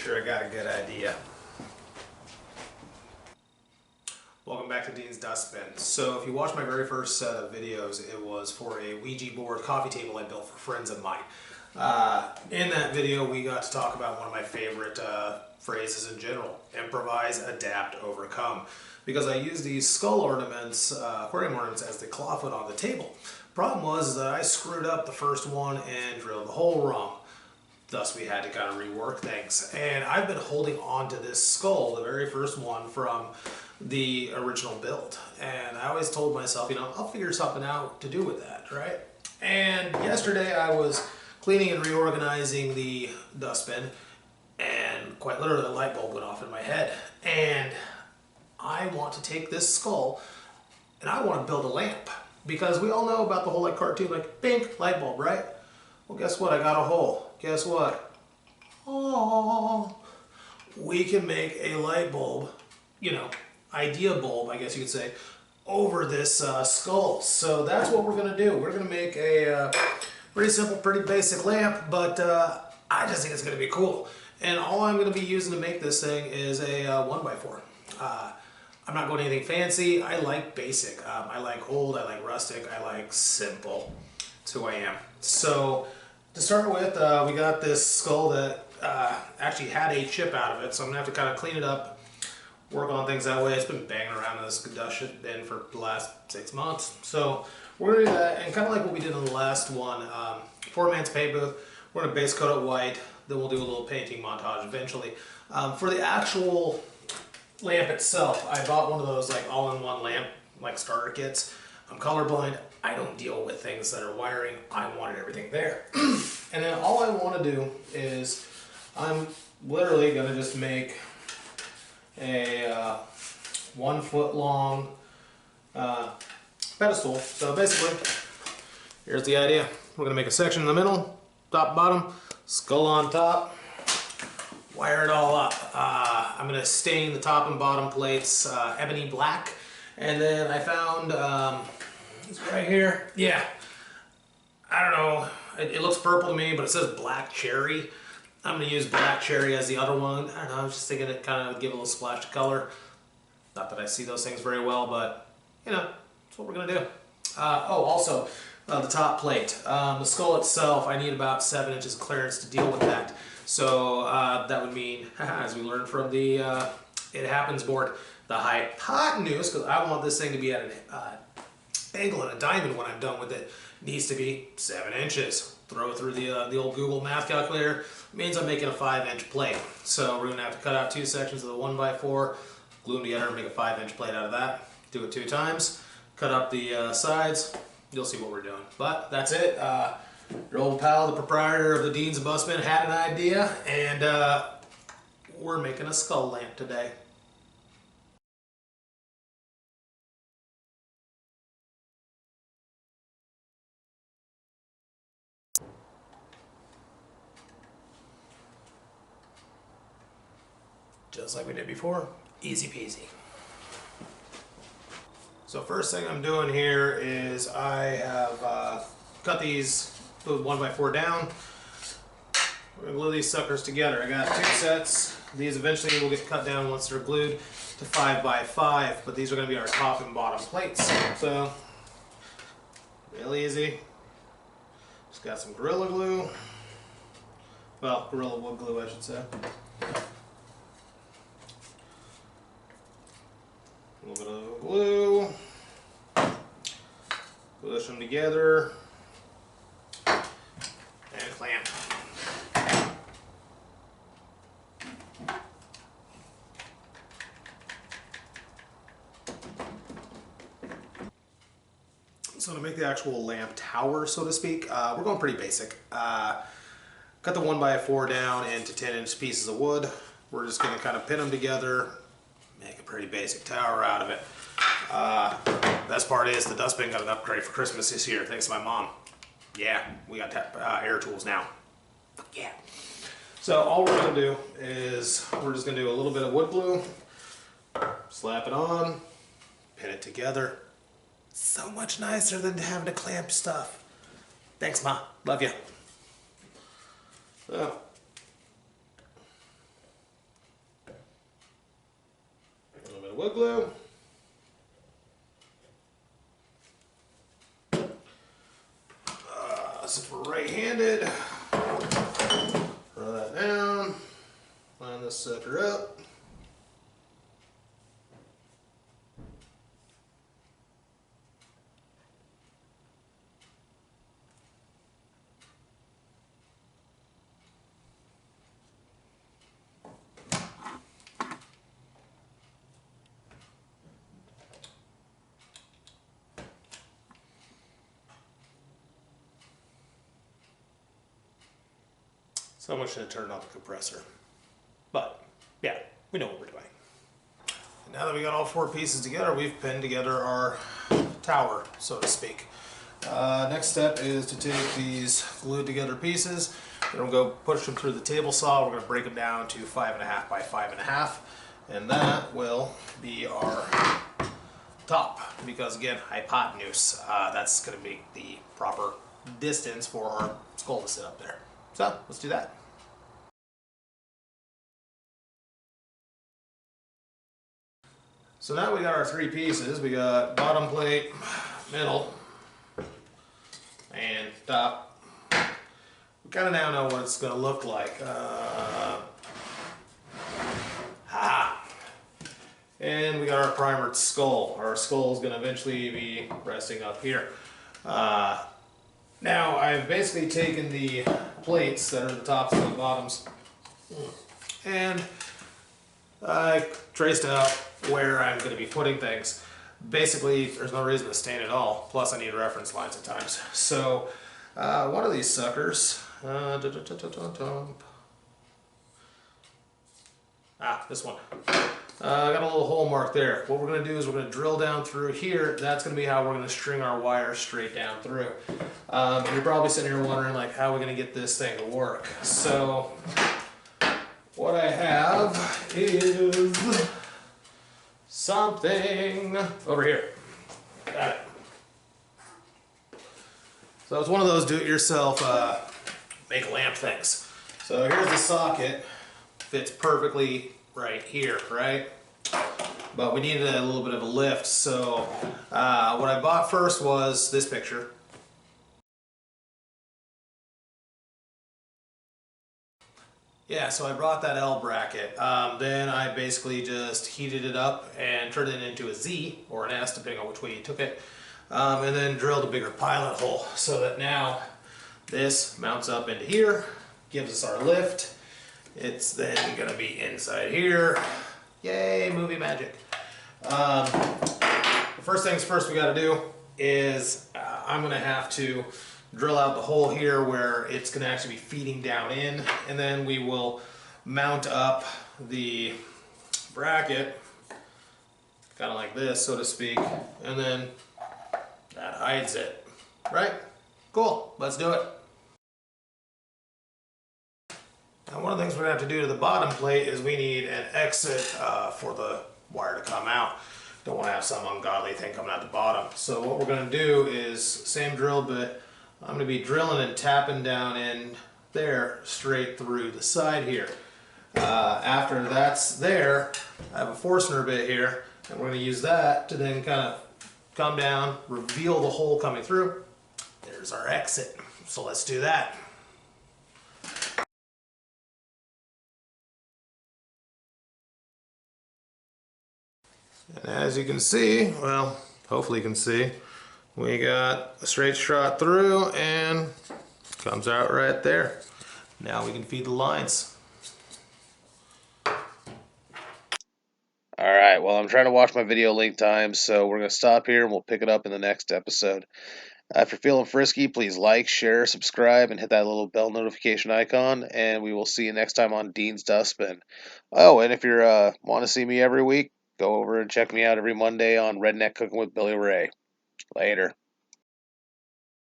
sure I got a good idea. Welcome back to Dean's Dustbin. So if you watched my very first set of videos, it was for a Ouija board coffee table I built for friends of mine. In that video, we got to talk about one of my favorite phrases in general: improvise, adapt, overcome. Because I used these skull ornaments, aquarium ornaments, as the clawfoot on the table. Problem was that I screwed up the first one and drilled the hole wrong. Thus, we had to kind of rework things. And I've been holding on to this skull, the very first one from the original build. And I always told myself, you know, I'll figure something out to do with that, right? And yesterday I was cleaning and reorganizing the dustbin, and quite literally the light bulb went off in my head. And I want to take this skull and I want to build a lamp. Because we all know about the whole like cartoon, like pink light bulb, right? Well, guess what? I got a hole. Guess what? Oh, we can make a light bulb, you know, idea bulb, I guess you could say, over this skull. So that's what we're going to do. We're going to make a pretty simple, pretty basic lamp, but I just think it's going to be cool. And all I'm going to be using to make this thing is a 1x4. I'm not going anything fancy. I like basic. I like old, I like rustic, I like simple. That's who I am. So to start with, we got this skull that actually had a chip out of it, so I'm going to have to kind of clean it up, work on things that way. It's been banging around in this dust bin for the last 6 months. So we're going to do that, and kind of like what we did in the last one, Poor Man's Paint Booth, we're going to base coat it white, then we'll do a little painting montage eventually. For the actual lamp itself, I bought one of those like all-in-one lamp, like starter kits. I'm colorblind. I don't deal with things that are wiring. I wanted everything there. And then all I want to do is I'm literally going to just make a 1 foot long pedestal. So basically, here's the idea. We're going to make a section in the middle, top, bottom, skull on top, wire it all up. I'm going to stain the top and bottom plates ebony black. And then I found, it's right here. Yeah, I don't know. It looks purple to me, but it says black cherry. I'm going to use black cherry as the other one. I don't know, I was just thinking it kind of give a little splash of color. Not that I see those things very well, but, you know, that's what we're going to do. Oh, also, the top plate. The skull itself, I need about 7 inches of clearance to deal with that. So that would mean, as we learned from the It Happens board, the hypotenuse, because I want this thing to be at an angle and a diamond when I'm done with it, needs to be 7 inches. Throw it through the old Google math calculator. It means I'm making a 5-inch plate. So we're going to have to cut out 2 sections of the 1x4, glue them together and make a 5-inch plate out of that. Do it 2 times. Cut up the sides. You'll see what we're doing. But that's it. Your old pal, the proprietor of the Dean's Dustbin, had an idea, and we're making a skull lamp today. Just like we did before, easy peasy. So first thing I'm doing here is I have cut these 1x4 down. We're going to glue these suckers together. I got 2 sets. These eventually will get cut down once they're glued to 5x5, but these are going to be our top and bottom plates. So, real easy. Just got some Gorilla Glue. Well, Gorilla Wood Glue, I should say. A little bit of glue. Push them together. And clamp. So to make the actual lamp tower, so to speak, we're going pretty basic. Cut the 1x4 down into 10-inch pieces of wood. We're just going to kind of pin them together, make a pretty basic tower out of it. Best part is the dustbin got an upgrade for Christmas this year, thanks to my mom. Yeah, we got air tools now. Yeah. So all we're going to do is we're just going to do a little bit of wood glue, slap it on, pin it together. So much nicer than having to clamp stuff. Thanks, Ma. Love you. So, of wood glue. Since we're right-handed, throw that down, line this sucker up. Someone should have turned off the compressor. But, yeah, we know what we're doing. And now that we got all 4 pieces together, we've pinned together our tower, so to speak. Next step is to take these glued together pieces. We're going to go push them through the table saw. We're going to break them down to 5.5 by 5.5. And that will be our top. Because again, hypotenuse, that's going to be the proper distance for our skull to sit up there. So, let's do that. So now we got our 3 pieces. We got bottom plate, middle, and top. We kind of now know what it's going to look like. And we got our primered skull. Our skull is going to eventually be resting up here. Now I've basically taken the plates that are the tops and the bottoms and I traced out where I'm going to be putting things. Basically, there's no reason to stain at all. Plus, I need reference lines at times. So, one of these suckers. This one. I got a little hole mark there. What we're going to do is we're going to drill down through here. That's going to be how we're going to string our wires straight down through. You're probably sitting here wondering, like, how are we going to get this thing to work? So, what I have is something over here. Got it. So it's one of those do-it-yourself make lamp things. So here's the socket. Fits perfectly right here, right? But we needed a little bit of a lift. So what I bought first was this picture. Yeah, so I brought that L bracket. Then I basically just heated it up and turned it into a Z or an S, depending on which way you took it. And then drilled a bigger pilot hole so that now this mounts up into here, gives us our lift. It's then going to be inside here. Yay, movie magic. The first things first we got to do is I'm going to have to drill out the hole here where it's going to actually be feeding down in, and then we will mount up the bracket kind of like this, so to speak, and then that hides it. Right? Cool. Let's do it. Now, one of the things we're going to have to do to the bottom plate is we need an exit for the wire to come out. Don't want to have some ungodly thing coming out the bottom. So what we're going to do is, same drill bit, I'm going to be drilling and tapping down in there straight through the side here. After that's there, I have a Forstner bit here, and we're going to use that to then kind of come down, reveal the hole coming through. There's our exit. So let's do that. And as you can see, well, hopefully you can see, we got a straight shot through and comes out right there. Now we can feed the lines. Alright, well, I'm trying to watch my video link times, so we're going to stop here and we'll pick it up in the next episode. If you're feeling frisky, please like, share, subscribe, and hit that little bell notification icon, and we will see you next time on Dean's Dustbin. Oh, and if you want to see me every week, go over and check me out every Monday on Redneck Cooking with Billy Ray. Later.